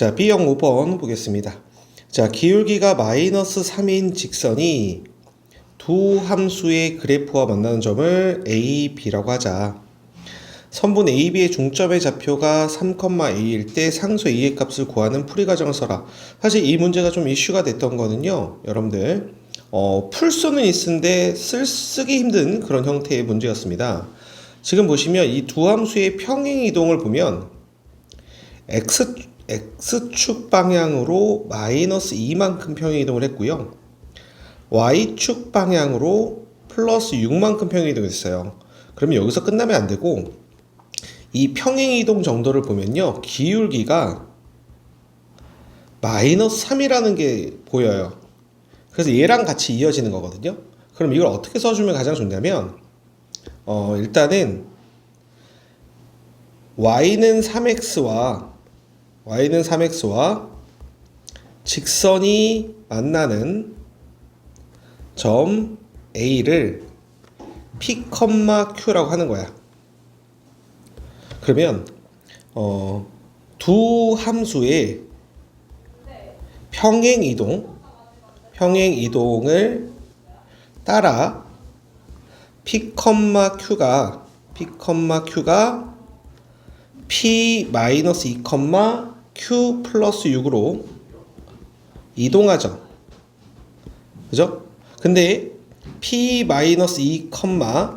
자, B형 5번 보겠습니다. 자, 기울기가 마이너스 3인 직선이 두 함수의 그래프와 만나는 점을 A, B라고 하자. 선분 A, B의 중점의 좌표가 3,A일 때 상수 A의 값을 구하는 풀이 과정을 써라. 사실 이 문제가 좀 이슈가 됐던 거는요, 여러분들 풀 수는 있는데 쓰기 힘든 그런 형태의 문제였습니다. 지금 보시면 이 두 함수의 평행 이동을 보면 X축 방향으로 마이너스 2만큼 평행 이동을 했고요. Y축 방향으로 플러스 6만큼 평행 이동을 했어요. 그러면 여기서 끝나면 안 되고 이 평행 이동 정도를 보면요, 기울기가 마이너스 3이라는 게 보여요. 그래서 얘랑 같이 이어지는 거거든요. 그럼 이걸 어떻게 써주면 가장 좋냐면 일단은 y는 3x와 직선이 만나는 점 A를 P, Q라고 하는 거야. 그러면 두 함수의 평행 이동을 따라 P, Q가 P-2, Q 플러스 6으로 이동하죠. 그죠? 근데 P-2,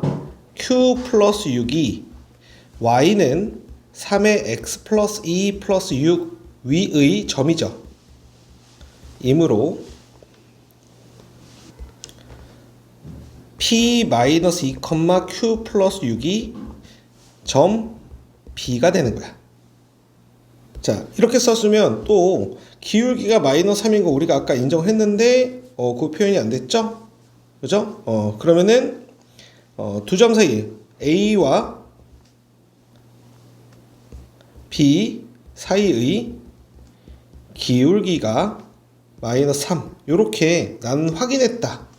Q 플러스 6이 Y는 3의 X 플러스 2 플러스 6 위의 점이죠. 이므로 P-2, Q 플러스 6이 점 B가 되는 거야. 자, 이렇게 썼으면 또 기울기가 마이너스 3인 거 우리가 아까 인정했는데 그 표현이 안 됐죠? 그죠? 그러면은 두 점 사이 A와 B 사이의 기울기가 마이너스 3 요렇게 나는 확인했다.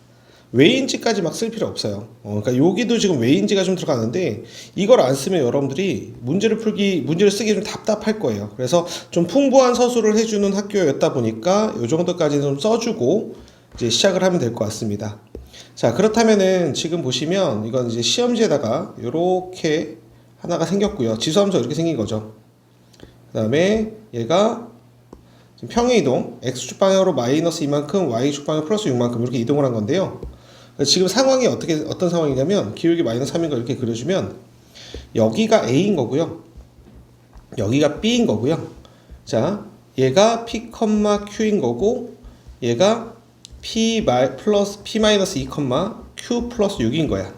왜인지까지 막 쓸 필요 없어요. 그러니까 여기도 지금 왜인지가 좀 들어가는데 이걸 안 쓰면 여러분들이 문제를 쓰기 좀 답답할 거예요. 그래서 좀 풍부한 서술을 해주는 학교였다 보니까 이 정도까지는 좀 써주고 이제 시작을 하면 될 것 같습니다. 자, 그렇다면은 지금 보시면 이건 이제 시험지에다가 이렇게 하나가 생겼고요. 지수함수가 이렇게 생긴 거죠. 그 다음에 얘가 지금 평행 이동, X축 방향으로 마이너스 2만큼, Y축 방향 플러스 6만큼 이렇게 이동을 한 건데요. 지금 상황이 어떤 상황이냐면 기울기 마이너스 3인 거 이렇게 그려주면 여기가 A인 거고요. 여기가 B인 거고요. 자, 얘가 P, Q인 거고 얘가 P 플러스 P-2, Q 플러스 6인 거야.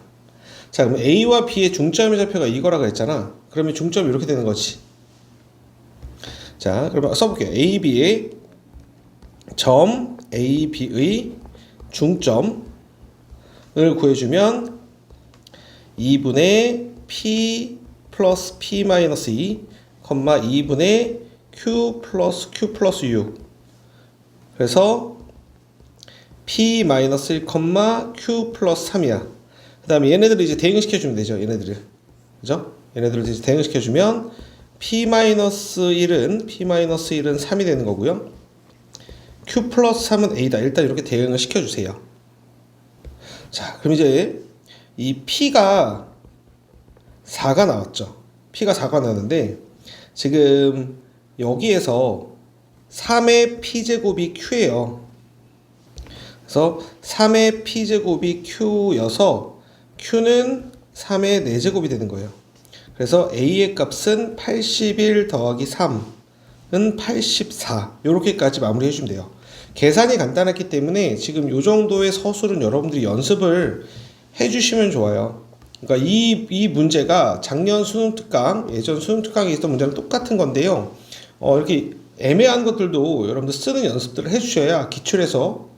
자, 그럼 A와 B의 중점의 좌표가 이거라 그랬잖아. 그러면 중점이 이렇게 되는 거지. 자, 그러면 써볼게요. A, B의 점 A, B의 중점을 구해주면 2분의 P 플러스 P-2, 2분의 Q 플러스 6 그래서 P-1, Q 플러스 3이야. 그 다음에 얘네들을 이제 대응시켜주면 되죠. 얘네들을. 그죠? 얘네들을 이제 대응시켜주면 P-1은 3이 되는 거고요. Q 플러스 3은 A다. 일단 이렇게 대응을 시켜주세요. 자, 그럼 이제 이 P가 4가 나왔죠. P가 4가 나왔는데 지금 여기에서 3의 P제곱이 Q예요. 그래서 3의 P제곱이 Q여서 Q는 3의 4제곱이 되는 거예요. 그래서 A의 값은 81 더하기 3은 84 이렇게까지 마무리해 주면 돼요. 계산이 간단했기 때문에 지금 이 정도의 서술은 여러분들이 연습을 해주시면 좋아요. 그러니까 이 문제가 작년 수능특강, 예전 수능특강에 있었던 문제랑 똑같은 건데요. 이렇게 애매한 것들도 여러분들 쓰는 연습들을 해주셔야 기출에서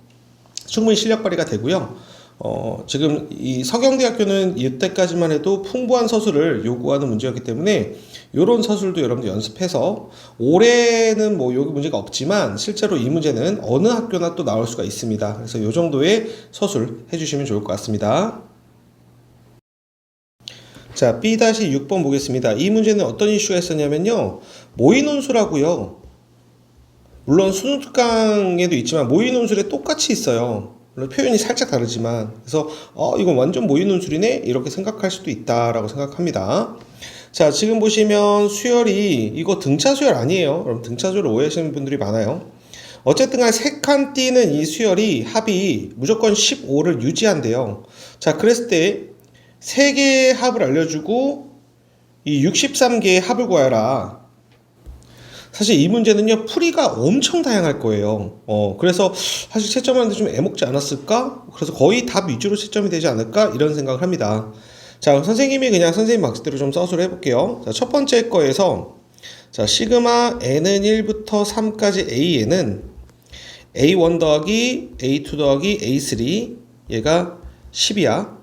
충분히 실력 발휘가 되고요. 지금 이 서경대학교는 이때까지만 해도 풍부한 서술을 요구하는 문제였기 때문에 이런 서술도 여러분들 연습해서 올해는 뭐 여기 문제가 없지만 실제로 이 문제는 어느 학교나 또 나올 수가 있습니다. 그래서 이 정도의 서술 해주시면 좋을 것 같습니다. 자, B-6번 보겠습니다. 이 문제는 어떤 이슈가 있었냐면요. 모의논술하고요. 물론 순수강에도 있지만 모의논술에 똑같이 있어요. 물론 표현이 살짝 다르지만, 그래서 이건 완전 모의논술이네 이렇게 생각할 수도 있다라고 생각합니다. 자, 지금 보시면 수열이 이거 등차 수열 아니에요. 여러분 등차 수열 오해하시는 분들이 많아요. 어쨌든 간에 3칸 띄는 이 수열이 합이 무조건 15를 유지한대요. 자, 그랬을 때 3개의 합을 알려주고 이 63개의 합을 구하라. 사실 이 문제는요, 풀이가 엄청 다양할 거예요. 그래서 사실 채점하는데 좀 애먹지 않았을까? 그래서 거의 답 위주로 채점이 되지 않을까? 이런 생각을 합니다. 자, 선생님이 그냥 선생님 방식대로 좀 서술을 해볼게요. 자, 첫 번째 거에서, 자, 시그마 n은 1부터 3까지 a에는 a1 더하기 a2 더하기 a3 얘가 10이야.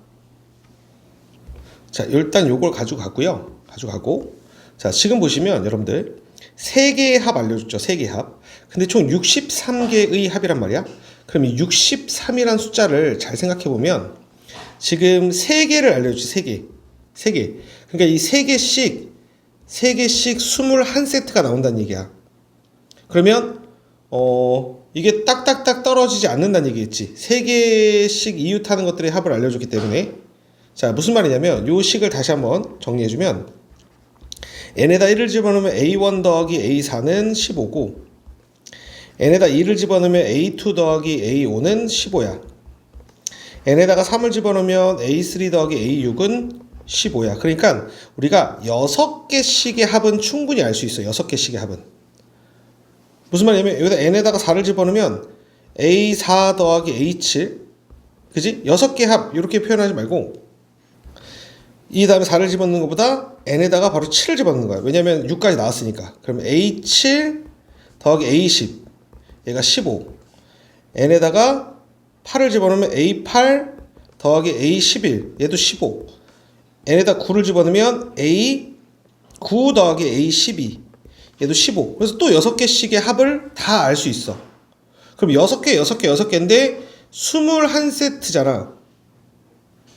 자, 일단 요걸 가지고 가고. 자, 지금 보시면 여러분들 3개의 합 알려줬죠. 3개의 합. 근데 총 63개의 합이란 말이야. 그럼 이 63이란 숫자를 잘 생각해보면 지금 3개를 알려주지. 3개. 그러니까 이 3개씩 21세트가 나온다는 얘기야. 그러면 이게 딱딱딱 떨어지지 않는다는 얘기겠지. 3개씩 이웃하는 것들의 합을 알려줬기 때문에. 자, 무슨 말이냐면 요 식을 다시 한번 정리해주면 n에다 1을 집어넣으면 a1 더하기 a4는 15고 n에다 2를 집어넣으면 a2 더하기 a5는 15야. n에다가 3을 집어넣으면 a3 더하기 a6은 15야. 그러니까 우리가 6개씩의 합은 충분히 알 수 있어. 6개씩의 합은. 무슨 말이냐면 여기다 n에다가 4를 집어넣으면 a4 더하기 a7, 그지? 6개 합 이렇게 표현하지 말고 이 다음에 4를 집어넣는 것보다 n에다가 바로 7을 집어넣는 거야. 왜냐면 6까지 나왔으니까. 그럼 a7 더하기 a10 얘가 15. n에다가 8을 집어넣으면 a8 더하기 a11 얘도 15. n에다 9를 집어넣으면 a9 더하기 a12 얘도 15. 그래서 또 6개씩의 합을 다 알 수 있어. 그럼 6개인데 21세트잖아.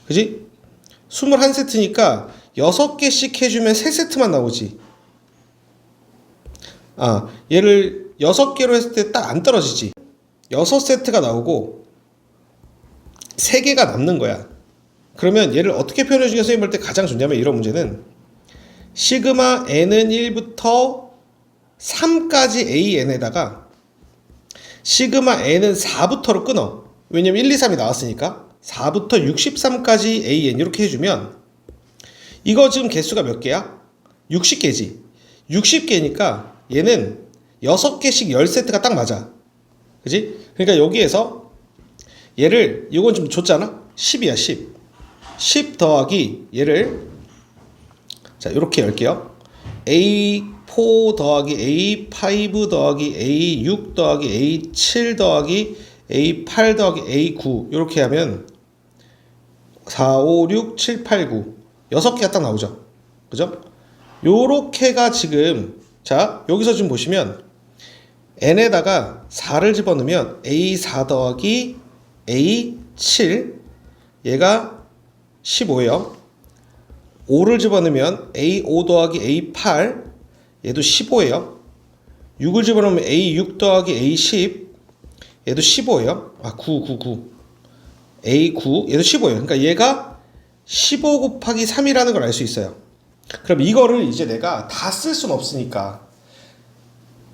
그지? 21세트니까 6개씩 해주면 3세트만 나오지. 얘를 6개로 했을 때 딱 안 떨어지지. 6세트가 나오고 3개가 남는 거야. 그러면 얘를 어떻게 표현해주냐 선생님 볼 때 가장 좋냐면 이런 문제는 시그마 n은 1부터 3까지 an에다가 시그마 n은 4부터로 끊어. 왜냐면 1, 2, 3이 나왔으니까 4부터 63까지 an 이렇게 해주면 이거 지금 개수가 몇 개야? 60개지. 60개니까 얘는 6개씩 10세트가 딱 맞아. 그지? 그러니까 여기에서 얘를 이건 좀 줬잖아? 10이야 10 더하기 얘를 자 이렇게 열게요. A4 더하기 A5 더하기 A6 더하기 A7 더하기 A8 더하기 A9 이렇게 하면 4, 5, 6, 7, 8, 9 6개가 딱 나오죠. 그죠? 요렇게가 지금 자 여기서 지금 보시면 n에다가 4를 집어넣으면 A4 더하기 A7 얘가 15예요. 5를 집어넣으면 A5 더하기 A8 얘도 15예요. 6을 집어넣으면 A6 더하기 A10 얘도 15예요. 9 A9 얘도 15예요. 그러니까 얘가 15 곱하기 3이라는 걸 알 수 있어요. 그럼 이거를 이제 내가 다 쓸 순 없으니까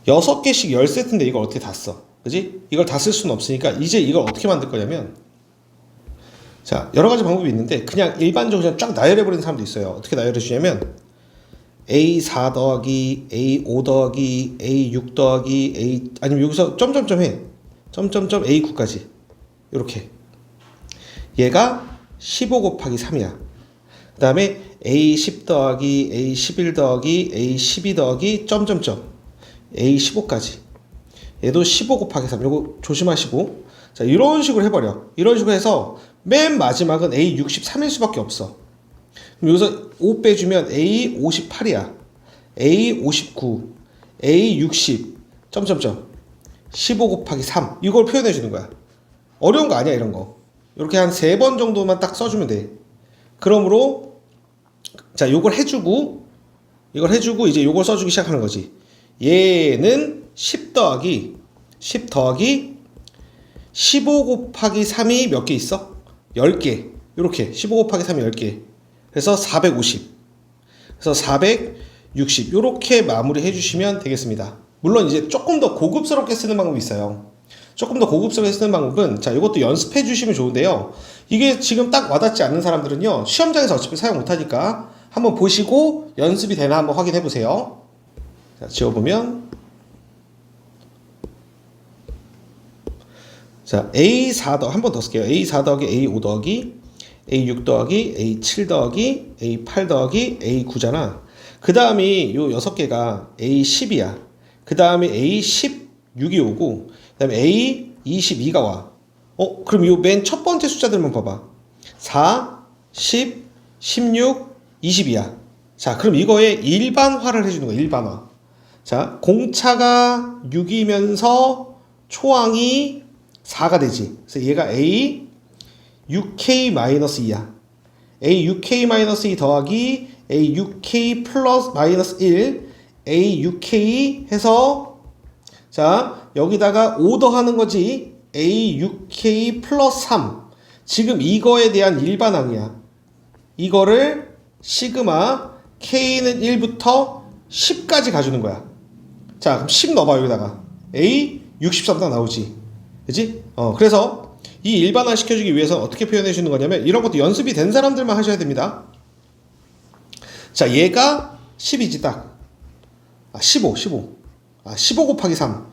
6개씩 10세트인데 이걸 어떻게 다 써? 그지? 이걸 다 쓸 수는 없으니까 이제 이걸 어떻게 만들 거냐면 자 여러 가지 방법이 있는데 그냥 일반적으로 그냥 쫙 나열해 버리는 사람도 있어요. 어떻게 나열해 주냐면 A4 더하기 A5 더하기 A6 더하기 A 아니면 여기서 점점점 해. 점점점 A9까지 이렇게 얘가 15 곱하기 3이야. 그 다음에 A10 더하기 A11 더하기 A12 더하기 점점점 A15까지 얘도 15 곱하기 3 이거 조심하시고 자 이런 식으로 해버려. 이런 식으로 해서 맨 마지막은 A63일 수밖에 없어. 그럼 여기서 5 빼주면 A58이야 A59 A60 점점점 15 곱하기 3 이걸 표현해 주는 거야. 어려운 거 아니야 이런 거. 이렇게 한 3번 정도만 딱 써주면 돼. 그러므로 자 요걸 해주고 이걸 해주고 이제 요걸 써주기 시작하는 거지. 얘는 10 더하기 10 더하기 15 곱하기 3이 몇 개 있어? 10개. 이렇게 15 곱하기 3이 10개. 그래서 450. 그래서 460. 이렇게 마무리해 주시면 되겠습니다. 물론 이제 조금 더 고급스럽게 쓰는 방법이 있어요. 조금 더 고급스럽게 쓰는 방법은, 자, 이것도 연습해 주시면 좋은데요. 이게 지금 딱 와닿지 않는 사람들은요, 시험장에서 어차피 사용 못 하니까 한번 보시고 연습이 되나 한번 확인해 보세요. 자, 지워보면, 자, A4 더, 한 번 더 쓸게요. A4 더하기 A5 더하기 A6 더하기 A7 더하기 A8 더하기 A9잖아. 그 다음이 요 6개가 A10이야. 그 다음에 A16이 오고, 그 다음에 A22가 와. 그럼 요 맨 첫 번째 숫자들만 봐봐. 4, 10, 16, 20이야. 자, 그럼 이거에 일반화를 해주는 거야. 일반화. 자, 공차가 6이면서 초항이 4가 되지. 그래서 얘가 A 6K-2야. A 6K-2 더하기 A 6K 플러스 마이너스 1 A 6K 해서, 자, 여기다가 5 더하는 거지. A 6K 플러스 3. 지금 이거에 대한 일반항이야. 이거를 시그마 K는 1부터 10까지 가주는 거야. 자, 그럼 10 넣어봐. 여기다가 A 63 딱 나오지. 그치? 그래서 이 일반화 시켜주기 위해서 어떻게 표현해 주는 거냐면, 이런 것도 연습이 된 사람들만 하셔야 됩니다. 자, 얘가 10이지 딱. 15. 15 곱하기 3.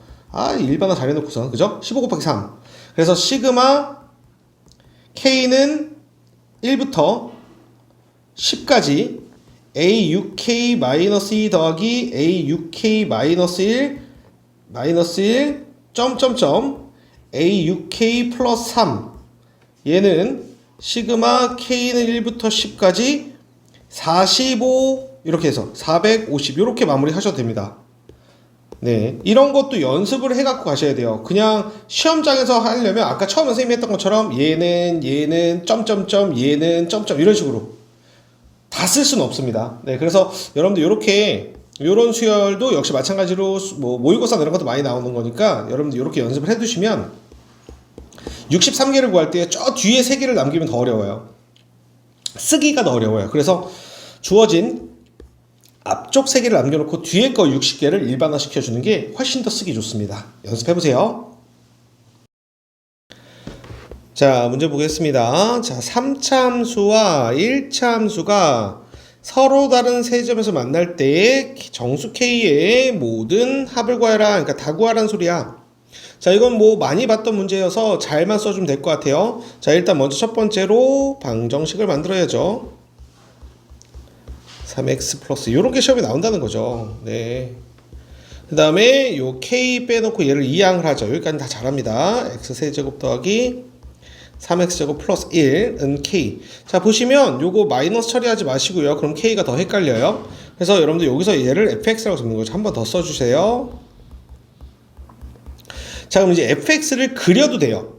일반화 잘 해놓고서, 그죠? 15 곱하기 3. 그래서 시그마 K는 1부터 10까지 A6K-2 더하기 A6K-1 마이너스 1 점점점 A6K 플러스 3. 얘는 시그마 K는 1부터 10까지 45 이렇게 해서 450 이렇게 마무리 하셔도 됩니다. 네, 이런 것도 연습을 해갖고 가셔야 돼요. 그냥 시험장에서 하려면 아까 처음에 선생님이 했던 것처럼 얘는 점점점 얘는 점점 이런 식으로 다 쓸 수는 없습니다. 네, 그래서 여러분들 이렇게 요런 수열도 역시 마찬가지로 뭐 모의고사 이런 것도 많이 나오는 거니까 여러분들 이렇게 연습을 해두시면 63개를 구할 때 저 뒤에 3개를 남기면 더 어려워요. 쓰기가 더 어려워요. 그래서 주어진 앞쪽 3개를 남겨놓고 뒤에 거 60개를 일반화 시켜주는 게 훨씬 더 쓰기 좋습니다. 연습해보세요. 자, 문제 보겠습니다. 자, 3차 함수와 1차 함수가 서로 다른 세 점에서 만날 때 정수 K의 모든 합을 구하라. 그러니까 다 구하라는 소리야. 자, 이건 뭐 많이 봤던 문제여서 잘만 써주면 될 것 같아요. 자, 일단 먼저 첫 번째로 방정식을 만들어야죠. 3x 플러스 요런 게 시험에 나온다는 거죠. 네. 그 다음에 요 k 빼놓고 얘를 이항을 하죠. 여기까지 다 잘합니다. x 세제곱 더하기 3x제곱 플러스 1은 k. 자, 보시면 요거 마이너스 처리하지 마시고요. 그럼 k가 더 헷갈려요. 그래서 여러분들 여기서 얘를 fx라고 적는 거죠. 한 번 더 써주세요. 자, 그럼 이제 fx를 그려도 돼요.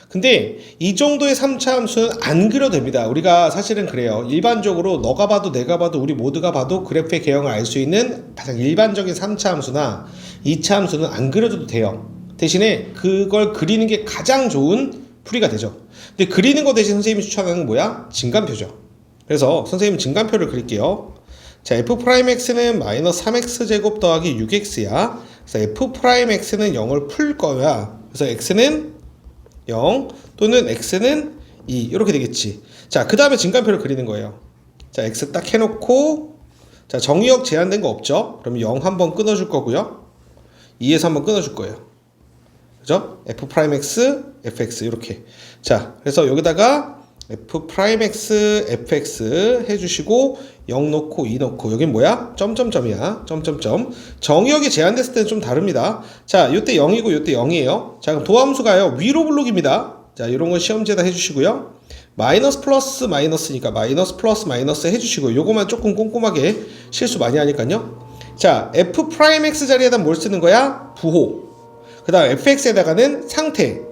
근데 이 정도의 3차 함수는 안 그려도 됩니다. 우리가 사실은 그래요. 일반적으로 너가 봐도 내가 봐도 우리 모두가 봐도 그래프의 개형을 알 수 있는 가장 일반적인 3차 함수나 2차 함수는 안 그려도 돼요. 대신에 그걸 그리는 게 가장 좋은 풀이가 되죠. 근데 그리는 거 대신 선생님이 추천하는 건 뭐야? 증간표죠. 그래서 선생님은 증간표를 그릴게요. 자, f'x는 마이너스 3x제곱 더하기 6x야. 그래서 f'x는 0을 풀 거야. 그래서 x는 0 또는 x는 2 이렇게 되겠지. 자, 그 다음에 증간표를 그리는 거예요. 자, x 딱 해놓고, 자, 정의역 제한된 거 없죠? 그럼 0 한번 끊어줄 거고요. 2에서 한번 끊어줄 거예요. 그죠? f'x, fx 이렇게. 자, 그래서 여기다가 f'x, fx 해주시고 0 놓고 2 놓고 여긴 뭐야? 점점점이야. 점점점. 정의역이 제한됐을 때는 좀 다릅니다. 자, 요때 0이고 요때 0이에요. 자, 그럼 도함수가요 위로 블록입니다. 자, 이런 건 시험지에다 해주시고요. 마이너스 플러스 마이너스니까 마이너스 플러스 마이너스 해주시고 요거만 조금 꼼꼼하게 실수 많이 하니까요. 자, f'x 자리에다 뭘 쓰는 거야? 부호. 그 다음 fx에다가는 상태.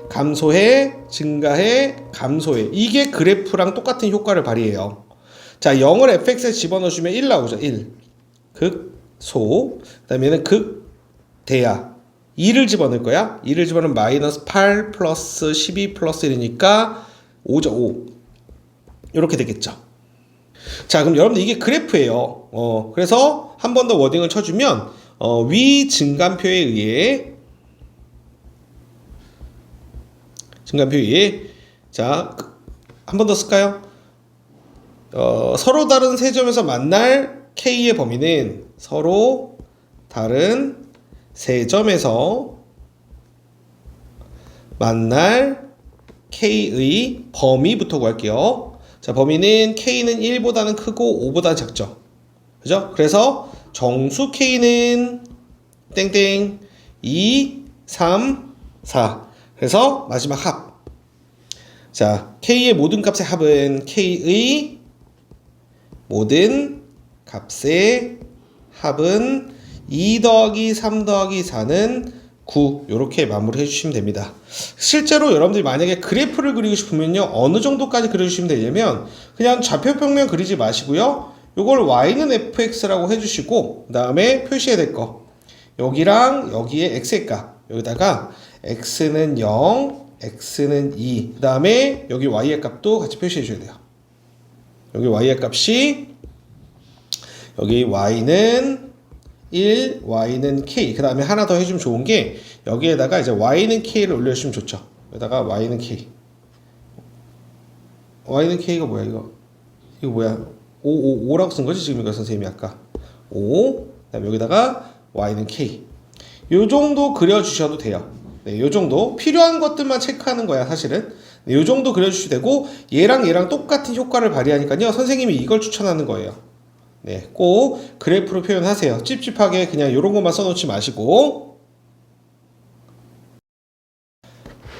감소해, 증가해, 감소해. 이게 그래프랑 똑같은 효과를 발휘해요. 자, 0을 fx에 집어넣으시면 1 나오죠. 1. 극소. 그 다음에 얘는 극대야. 2를 집어넣을 거야. 2를 집어넣으면 마이너스 8 플러스 12 플러스 1이니까 5죠. 5. 이렇게 되겠죠. 자, 그럼 여러분들 이게 그래프예요. 그래서 한 번 더 워딩을 쳐주면 위 증간표에 의해 자, 한 번 더 쓸까요? 서로 다른 세 점에서 만날 K의 범위는 서로 다른 세 점에서 만날 K의 범위부터 구할게요. 자, 범위는 K는 1보다는 크고 5보다는 작죠. 그죠? 그래서 정수 K는 땡땡 2, 3, 4. 그래서 마지막 합. 자, K의 모든 값의 합은 K의 모든 값의 합은 2 더하기 3 더하기 4는 9. 이렇게 마무리해 주시면 됩니다. 실제로 여러분들이 만약에 그래프를 그리고 싶으면요, 어느 정도까지 그려주시면 되냐면 그냥 좌표평면 그리지 마시고요, 요걸 y는 fx라고 해주시고 그 다음에 표시해야 될 거 여기랑 여기에 x의 값, 여기다가 x는 0, x는 2, 그 다음에 여기 y의 값도 같이 표시해 줘야 돼요. 여기 y의 값이 여기 y는 1, y는 k. 그 다음에 하나 더 해주면 좋은 게 여기에다가 이제 y는 k를 올려주시면 좋죠. 여기다가 y는 k. y는 k가 뭐야 이거? 이거 뭐야? 5라고 쓴 거지 지금 이거 선생님이 아까 5. 그다음에 여기다가 y는 k. 요 정도 그려주셔도 돼요. 네, 요 정도 필요한 것들만 체크하는 거야 사실은. 네, 요 정도 그려주셔도 되고 얘랑 똑같은 효과를 발휘하니까요 선생님이 이걸 추천하는 거예요. 네, 꼭 그래프로 표현하세요. 찝찝하게 그냥 요런 것만 써놓지 마시고.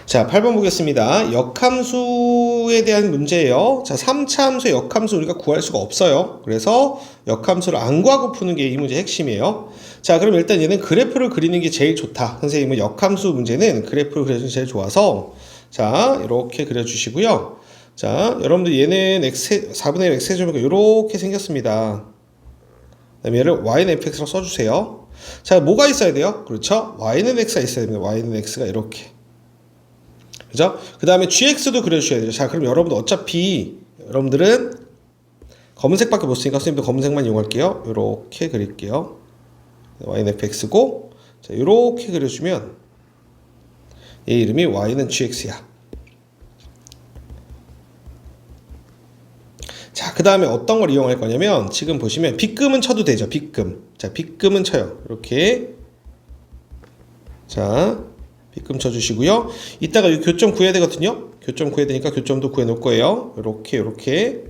자, 8번 보겠습니다. 역함수에 대한 문제예요. 자, 3차 함수의 역함수 우리가 구할 수가 없어요. 그래서 역함수를 안 구하고 푸는 게 이 문제의 핵심이에요. 자, 그럼 일단 얘는 그래프를 그리는 게 제일 좋다. 선생님은 역함수 문제는 그래프를 그려주는 게 제일 좋아서 자, 이렇게 그려주시고요. 자, 여러분들 얘는 4분의 1 x제곱이니까 이렇게 생겼습니다. 그 다음에 얘를 y는 fx라고 써주세요. 자, 뭐가 있어야 돼요? 그렇죠? y는 x가 있어야 됩니다. y는 x가 이렇게. 그죠? 그 다음에 gx도 그려주셔야 돼요. 자, 그럼 여러분들 어차피 여러분들은 검은색밖에 못 쓰니까 선생님도 검은색만 이용할게요. 이렇게 그릴게요. y는 fx고, 자, 이렇게 그려주면 얘 이름이 y는 gx야. 자, 그 다음에 어떤 걸 이용할 거냐면 지금 보시면 빗금은 쳐도 되죠. 빗금. 자, 빗금은 쳐요. 이렇게. 자, 빗금 쳐주시고요. 이따가 이 교점 구해야 되거든요. 교점 구해야 되니까 교점도 구해 놓을 거예요. 이렇게.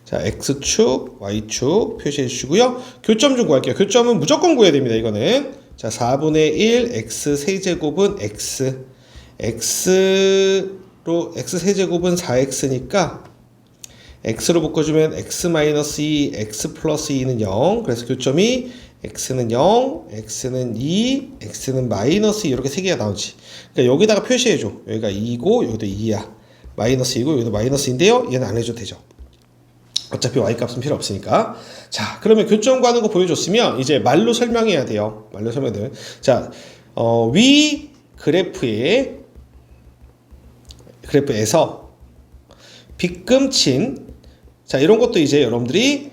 자, x축, y축 표시해 주시고요. 교점 좀 구할게요. 교점은 무조건 구해야 됩니다. 이거는. 자, 4분의 1 x 세제곱은 x. x 세제곱은 4x니까 x로 묶어주면 x-2, x 플러스 2는 0. 그래서 교점이 x는 0, x는 2, x는 마이너스 2 이렇게 세 개가 나오지. 그러니까 여기다가 표시해줘. 여기가 2고 여기도 2야. 마이너스 2고 여기도 마이너스인데요. 얘는 안 해줘도 되죠. 어차피 y값은 필요 없으니까. 자, 그러면 교점 구하는 거 보여줬으면 이제 말로 설명해야 돼요. 말로 설명해야 돼요. 자, 위 그래프에서 빗금 친, 자, 이런 것도 이제 여러분들이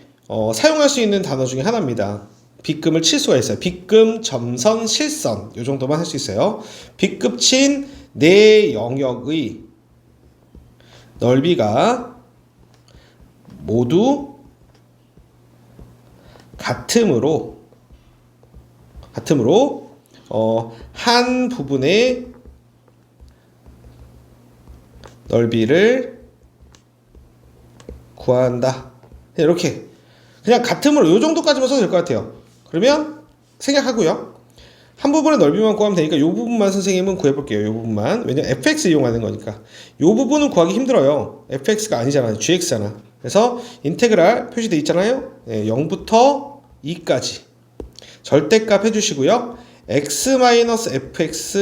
사용할 수 있는 단어 중에 하나입니다. 빗금을 칠 수가 있어요. 빗금, 점선, 실선 이 정도만 할 수 있어요. 빗금 친 내 영역의 넓이가 모두 같으므로 한 부분의 넓이를 구한다. 이렇게 그냥 같으므로 이 정도까지만 써도 될 것 같아요. 그러면 생략하고요. 한 부분의 넓이만 구하면 되니까 이 부분만 선생님은 구해볼게요. 이 부분만. 왜냐면 fx 이용하는 거니까. 이 부분은 구하기 힘들어요. fx가 아니잖아요. gx잖아. 그래서 인테그랄 표시되어 있잖아요. 네, 0부터 2까지 절대값 해주시고요. x-fx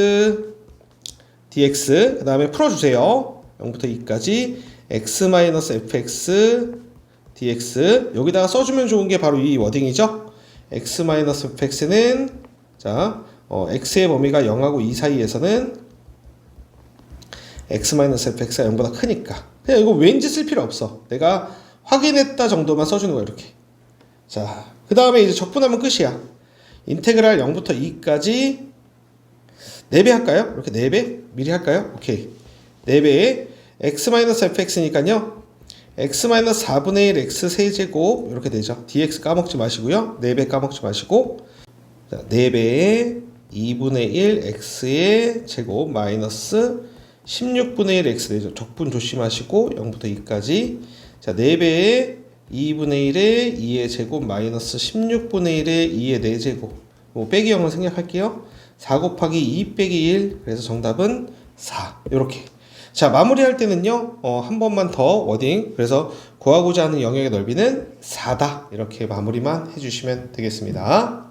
dx 그 다음에 풀어주세요. 0부터 2까지 x-fx dx 여기다가 써주면 좋은 게 바로 이 워딩이죠. x-fx는 자 x의 범위가 0하고 2 사이에서는 x-fx가 0보다 크니까 그냥 이거 왠지 쓸 필요 없어. 내가 확인했다 정도만 써주는 거야. 이렇게. 자, 그 다음에 이제 적분하면 끝이야. 인테그랄 0부터 2까지 4배 할까요? 이렇게 4배? 미리 할까요? 오케이. 4배에 x-fx니까요. x-4분의 1 x 세제곱 이렇게 되죠. dx 까먹지 마시고요. 4배 까먹지 마시고, 자, 4배에 2분의 1 x의 제곱 마이너스 16분의 1 x 되죠. 적분 조심하시고 0부터 2까지. 자, 4배에 2분의 1의 2의 제곱 마이너스 16분의 1의 2의 4제곱. 뭐 빼기 0을 생략할게요. 4 곱하기 2 빼기 1. 그래서 정답은 4. 이렇게. 자, 마무리할 때는요. 한 번만 더 워딩. 그래서 구하고자 하는 영역의 넓이는 4다. 이렇게 마무리만 해주시면 되겠습니다.